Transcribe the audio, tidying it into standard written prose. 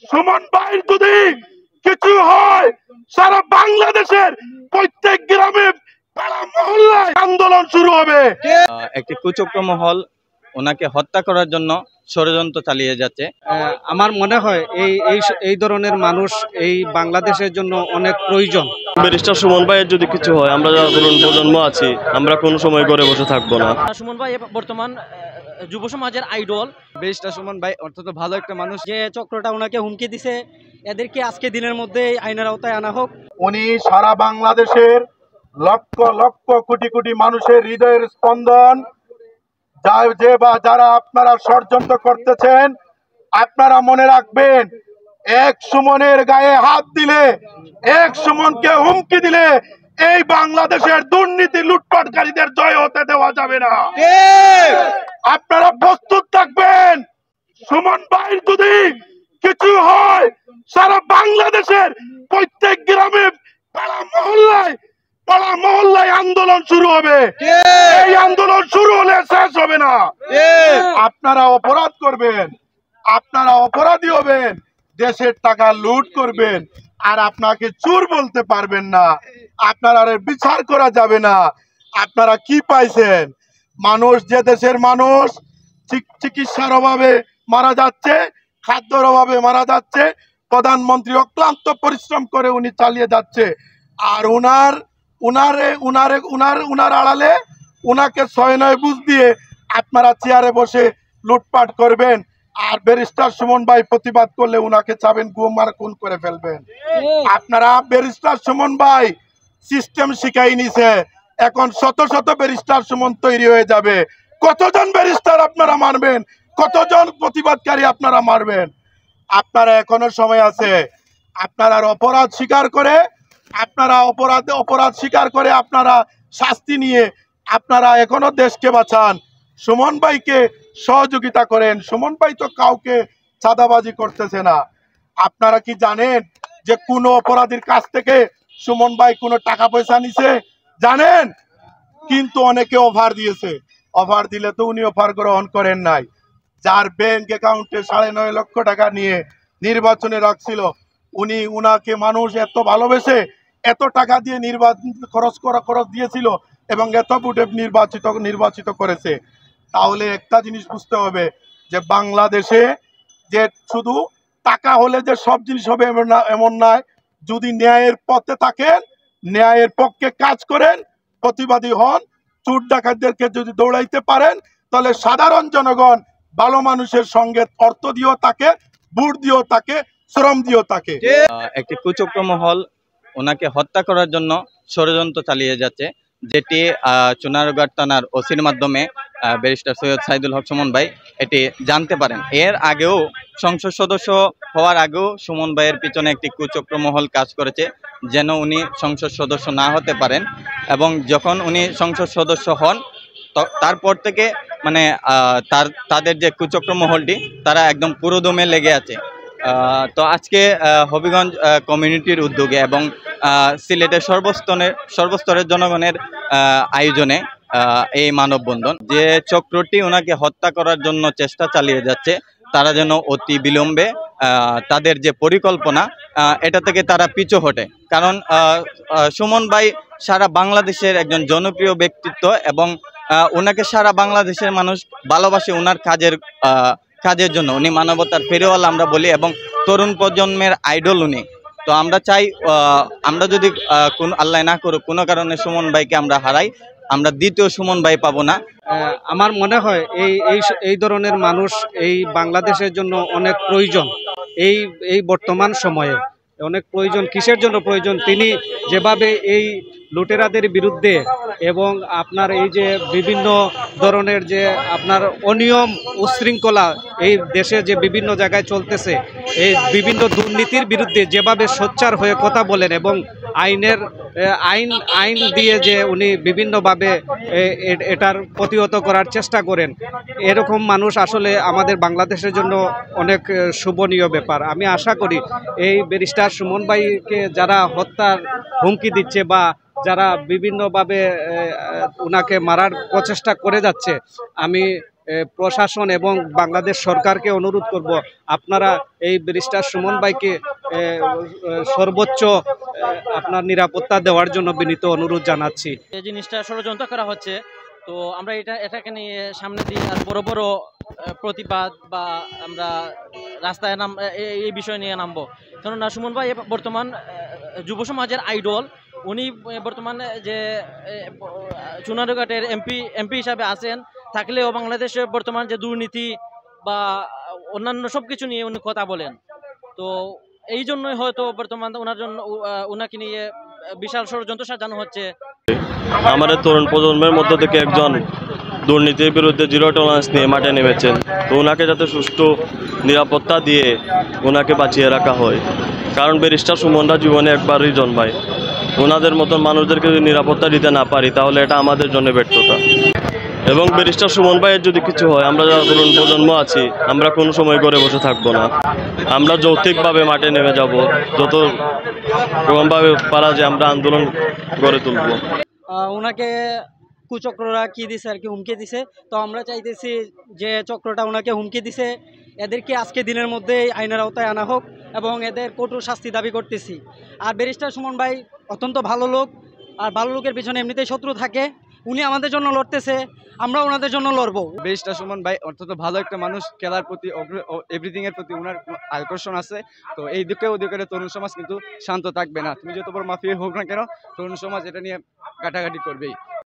সুমন ভাইয়ের যদি কিছু হয় সারা বাংলাদেশের প্রত্যেক গ্রামে পাড়া মহল্লায় আন্দোলন শুরু হবে। একটি কুচক্র মহল ওনাকে হত্যা করার জন্য ষড়যন্ত্র চালিয়ে যাচ্ছে। আমার মনে হয় এই ধরনের মানুষ এই বাংলাদেশের জন্য অনেক প্রয়োজন। ব্যারিস্টার সুমন ভাইয়ের যদি কিছু হয়, আমরা যারা তরুণ প্রজন্ম আছি, আমরা কোনো সময় ঘরে বসে থাকবো না। সুমন ভাই বর্তমান যুব সমাজের আইডল। ব্যারিস্টার সুমন ভাই অত্যন্ত ভালো একটা মানুষ। যে চক্রটা ওনাকে হুমকি দিছে, এদেরকে আজকে দিনের মধ্যে আইনের আওতায় আনা হোক। উনি সারা বাংলাদেশের লক্ষ লক্ষ কোটি কোটি মানুষের হৃদয়ের স্পন্দন। যারা আপনারা ষড়যন্ত্র করতেছেন, আপনারা মনে রাখবেন, এক সুমনের গায়ে হাত দিলে, এক সুমনকে হুমকি দিলে এই বাংলাদেশের দুর্নীতি লুটপাটকারীদের জয় হতে দেওয়া যাবে না। আপনারা প্রস্তুত থাকবেন। সুমন ভাইয়ের যদি কিছু হয় সারা বাংলাদেশের প্রত্যেক গ্রামে পাড়া মহল্লায় আন্দোলন শুরু হবে। এই আন্দোলন শুরু হলে শেষ হবে না। আপনারা অপরাধ করবেন, আপনারা অপরাধী হবেন, দেশের টাকা লুট করবেন, আর আপনাকে চোর বলতে পারবেন না, আপনারা বিচার করা যাবে না। আপনারা কি পাইছেন? মানুষ, যে দেশের মানুষ চিকিৎসার অভাবে মারা যাচ্ছে, খাদ্যের অভাবে মারা যাচ্ছে, প্রধানমন্ত্রী অক্লান্ত পরিশ্রম করে উনি চালিয়ে যাচ্ছে, আর উনার আড়ালে উনাকে ছয় নয় বুঝ দিয়ে আপনারা চেয়ারে বসে লুটপাট করবেন। আর ব্যারিস্টার সুমন ভাই প্রতিবাদ করলে উনাকে চাবেন গুম আর খুন করে ফেলবেন। আপনারা ব্যারিস্টার সুমন ভাই সিস্টেম শিখাই নিছে, এখন শত শত ব্যারিস্টার সুমন তৈরি হয়ে যাবে। কতজন ব্যারিস্টার আপনারা মারবেন? কতজন প্রতিবাদকারী আপনারা মারবেন? আপনারা এখনো সময় আছে। আপনারা অপরাধ স্বীকার করে, আপনারা শাস্তি নিয়ে আপনারা এখনো দেশকে বাঁচান। সুমন ভাইকে সহযোগিতা করেন। সুমন ভাই তো কাউকে চাঁদাবাজি করতেছে না। আপনারা কি জানেন যে কোন অপরাধীর কাছ থেকে সুমন ভাই কোনো টাকা পয়সা নিছে? জানেন? কিন্তু অনেকে অফার দিয়েছে। অফার দিলে তো উনি অফার গ্রহণ করেন নাই। যার ব্যাংক অ্যাকাউন্টে 9.5 লক্ষ টাকা নিয়ে নির্বাচনে রাখছিল, উনাকে মানুষ এত ভালোবেসে এত টাকা দিয়ে খরচ দিয়েছিল এবং এত ভোটে নির্বাচিত করেছে। তাহলে একটা জিনিস বুঝতে হবে যে বাংলাদেশে যে শুধু টাকা হলে যে সব জিনিস হবে এমন নয়। যদি ন্যায়ের পথে থাকেন, ন্যায়ের পক্ষে কাজ করেন, প্রতিবাদী হন, চোর ডাকাতদেরকে যদি দৌড়াইতে পারেন, তাহলে সাধারণ জনগণ ভালো মানুষের সঙ্গে অর্থ দিয়েও থাকে, ভোট দিয়েও থাকে, শ্রম দিয়েও থাকে। একটি কুচক্র মহল ওনাকে হত্যা করার জন্য ষড়যন্ত্র চালিয়ে যাচ্ছে, যেটি চুনারুঘাট থানার ওসির মাধ্যমে ব্যারিস্টার সৈয়দ সাইদুল হক সুমন ভাই এটি জানতে পারেন। এর আগেও সংসদ সদস্য হওয়ার আগেও সুমন ভাইয়ের পিছনে একটি কুচক্র মহল কাজ করেছে যেন উনি সংসদ সদস্য না হতে পারেন, এবং যখন উনি সংসদ সদস্য হন তারপর থেকে মানে তাদের যে কুচক্র মহলটি তারা একদম পুরোদমে লেগে আছে। তো আজকে হবিগঞ্জ কমিউনিটির উদ্যোগে এবং সিলেটের সর্বস্তরের জনগণের আয়োজনে এই মানববন্ধন, যে চক্রটি ওনাকে হত্যা করার জন্য চেষ্টা চালিয়ে যাচ্ছে, তারা যেন অতি বিলম্বে তাদের যে পরিকল্পনা এটা থেকে তারা পিছু হটে। কারণ সুমন ভাই সারা বাংলাদেশের একজন জনপ্রিয় ব্যক্তিত্ব এবং ওনাকে সারা বাংলাদেশের মানুষ ভালোবাসে ওনার কাজের জন্য। উনি মানবতার ফেরিওয়ালা আমরা বলি এবং তরুণ প্রজন্মের আইডল উনি। তো আমরা চাই আমরা যদি আল্লাহ না করুক কোনো কারণে সুমন ভাইকে আমরা হারাই, আমরা দ্বিতীয় সুমন ভাই পাবো না। আমার মনে হয় এই ধরনের মানুষ এই বাংলাদেশের জন্য অনেক প্রয়োজন। এই বর্তমান সময়ে অনেক প্রয়োজন। কিসের জন্য প্রয়োজন? তিনি যেভাবে এই লুটেরাদের বিরুদ্ধে এবং আপনার এই যে বিভিন্ন ধরনের যে আপনার অনিয়ম উশৃঙ্খলা এই দেশে যে বিভিন্ন জায়গায় চলতেছে, এই বিভিন্ন দুর্নীতির বিরুদ্ধে যেভাবে সোচ্চার হয়ে কথা বলেন এবং আইন দিয়ে যে উনি বিভিন্নভাবে এটার প্রতিহত করার চেষ্টা করেন, এরকম মানুষ আসলে আমাদের বাংলাদেশের জন্য অনেক শুভনীয় ব্যাপার। আমি আশা করি এই ব্যারিস্টার সুমন ভাইকে যারা হত্যার হুমকি দিচ্ছে বা যারা বিভিন্নভাবে ওনাকে মারার প্রচেষ্টা করে যাচ্ছে, আমি প্রশাসন এবং বাংলাদেশ সরকারকে অনুরোধ করব, আপনারা এই ব্যারিস্টার সুমন ভাইকে সর্বোচ্চ আপনার নিরাপত্তা দেওয়ার জন্য বিনীত অনুরোধ জানাচ্ছি। এই জিনিসটা ষড়যন্ত্র করা হচ্ছে, তো আমরা এটাকে নিয়ে সামনে দিয়ে আর বড় বড় প্রতিবাদ বা আমরা রাস্তায় এই বিষয় নিয়ে নামবো। কেননা সুমন ভাই বর্তমান যুব সমাজের আইডল। উনি বর্তমান যে চুনারুঘাটের এমপি হিসাবে আছেন, থাকলেও বাংলাদেশের বর্তমান যে দুর্নীতি বা অন্যান্য সব কিছু নিয়ে উনি কথা বলেন। তো এই জন্যই হয়তো বর্তমান ওনাকে নিয়ে বিশাল ষড়যন্ত্র সাজানো হচ্ছে। আমাদের তরুণ প্রজন্মের মধ্য থেকে একজন দুর্নীতির বিরুদ্ধে জিরো টলারেন্স নিয়ে মাঠে নেমেছেন, তো ওনাকে যাতে সুষ্ঠু নিরাপত্তা দিয়ে ওনাকে বাঁচিয়ে রাখা হয়। কারণ ব্যারিস্টার সুমনরা জীবনে একবারই জন্মায়, ওনাদের মতন মানুষদেরকে যদি নিরাপত্তা দিতে না পারি তাহলে এটা আমাদের জন্য ব্যর্থতা। এবং ব্যারিস্টার সুমন ভাইয়ের যদি কিছু হয়, আমরা যারা তরুণ প্রজন্ম আছি আমরা কোনো সময় ঘরে বসে থাকবো না। আমরা যৌক্তিকভাবে মাঠে নেমে যাব, যত রকমভাবে পারা যায় আমরা আন্দোলন গড়ে তুলব। ওনাকে কুচক্ররা কি দিছে আর কি হুমকি দিছে, তো আমরা চাইতেছি যে চক্রটা ওনাকে হুমকি দিছে এদেরকে আজকে দিনের মধ্যে আইনের আওতায় আনা হোক এবং এদের কঠোর শাস্তি দাবি করতেছি। আর ব্যারিস্টার সুমন ভাই অত্যন্ত ভালো লোক, আর ভালো লোকের পিছনে এমনিতেই শত্রু থাকে। উনি আমাদের জন্য লড়তেছে, আমরা ওনাদের জন্য লড়বো। ব্যারিস্টার সুমন ভাই অত্যন্ত ভালো একটা মানুষ, খেলার প্রতি এভরিথিং এর প্রতি ওনার আকর্ষণ আছে। তো এই দিকে ওদিকে তরুণ সমাজ কিন্তু শান্ত থাকবে না। তুমি যত বড় মাফিয়া হোক না কেন, তরুণ সমাজ এটা নিয়ে কাটাকাটি করবেই।